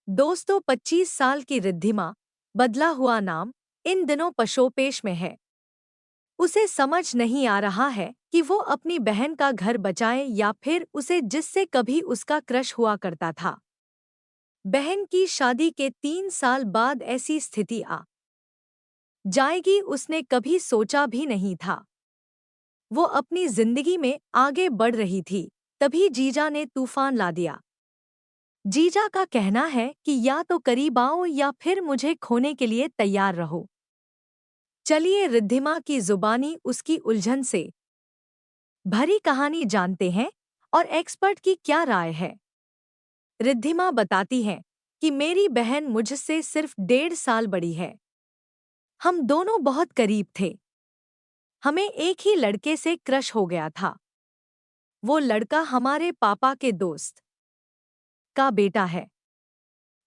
दोस्तों 25 साल की रिद्धिमा, बदला हुआ नाम, इन दिनों पशोपेश में है। उसे समझ नहीं आ रहा है कि वो अपनी बहन का घर बचाए या फिर उसे जिससे कभी उसका क्रश हुआ करता था। बहन की शादी के 3 साल बाद ऐसी स्थिति आ जाएगी उसने कभी सोचा भी नहीं था। वो अपनी जिंदगी में आगे बढ़ रही थी, तभी जीजा ने तूफान ला दिया। जीजा का कहना है कि या तो करीब आओ या फिर मुझे खोने के लिए तैयार रहो। चलिए रिद्धिमा की जुबानी उसकी उलझन से भरी कहानी जानते हैं और एक्सपर्ट की क्या राय है। रिद्धिमा बताती है कि मेरी बहन मुझसे सिर्फ 1.5 साल बड़ी है। हम दोनों बहुत करीब थे। हमें एक ही लड़के से क्रश हो गया था। वो लड़का हमारे पापा के दोस्त का बेटा है।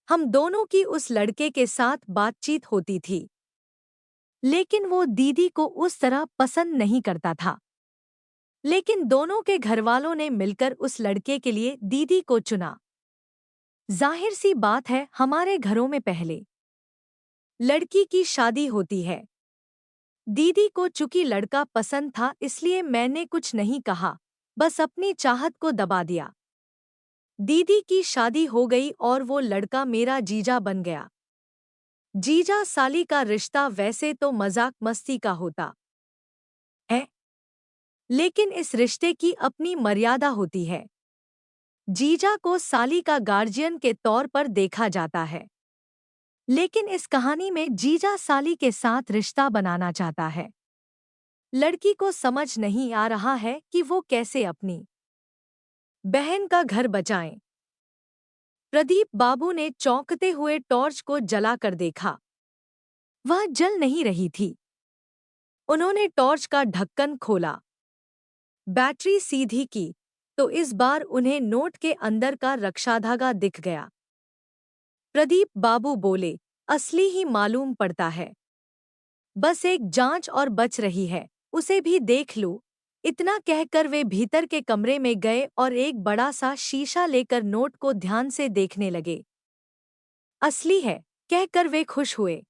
हम दोनों की उस लड़के के साथ बातचीत होती थी, लेकिन वो दीदी को उस तरह पसंद नहीं करता था। लेकिन दोनों के घरवालों ने मिलकर उस लड़के के लिए दीदी को चुना। जाहिर सी बात है हमारे घरों में पहले लड़की की शादी होती है। दीदी को चूंकि लड़का पसंद था इसलिए मैंने कुछ नहीं कहा, बस अपनी चाहत को दबा दिया। दीदी की शादी हो गई और वो लड़का मेरा जीजा बन गया। जीजा साली का रिश्ता वैसे तो मजाक मस्ती का होता है, लेकिन इस रिश्ते की अपनी मर्यादा होती है। जीजा को साली का गार्जियन के तौर पर देखा जाता है, लेकिन इस कहानी में जीजा साली के साथ रिश्ता बनाना चाहता है। लड़की को समझ नहीं आ रहा है कि वो कैसे अपनी बहन का घर बचाएं। प्रदीप बाबू ने चौंकते हुए टॉर्च को जलाकर देखा। वह जल नहीं रही थी। उन्होंने टॉर्च का ढक्कन खोला, बैटरी सीधी की, तो इस बार उन्हें नोट के अंदर का रक्षाधागा दिख गया। प्रदीप बाबू बोले, असली ही मालूम पड़ता है। बस एक जांच और बच रही है, उसे भी देख लूं। इतना कहकर वे भीतर के कमरे में गए और एक बड़ा सा शीशा लेकर नोट को ध्यान से देखने लगे। असली है, कहकर वे खुश हुए।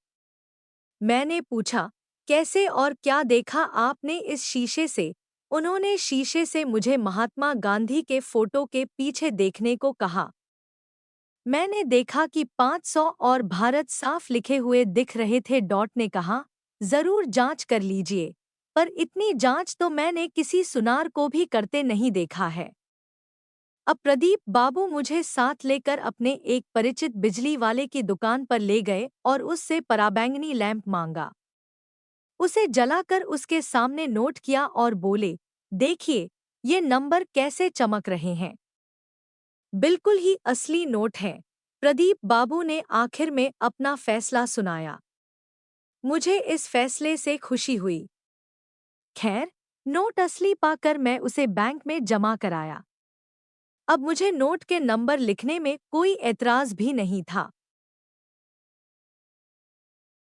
मैंने पूछा, कैसे और क्या देखा आपने इस शीशे से? उन्होंने शीशे से मुझे महात्मा गांधी के फोटो के पीछे देखने को कहा। मैंने देखा कि 500 और भारत साफ लिखे हुए दिख रहे थे। डॉट ने कहा, जरूर जांच कर लीजिए, पर इतनी जांच तो मैंने किसी सुनार को भी करते नहीं देखा है। अब प्रदीप बाबू मुझे साथ लेकर अपने एक परिचित बिजली वाले की दुकान पर ले गए और उससे पराबैंगनी लैंप मांगा। उसे जलाकर उसके सामने नोट किया और बोले, देखिए ये नंबर कैसे चमक रहे हैं। बिल्कुल ही असली नोट है। प्रदीप बाबू ने आखिर में अपना फैसला सुनाया। मुझे इस फैसले से खुशी हुई। खैर, नोट असली पाकर मैं उसे बैंक में जमा कराया। अब मुझे नोट के नंबर लिखने में कोई एतराज भी नहीं था।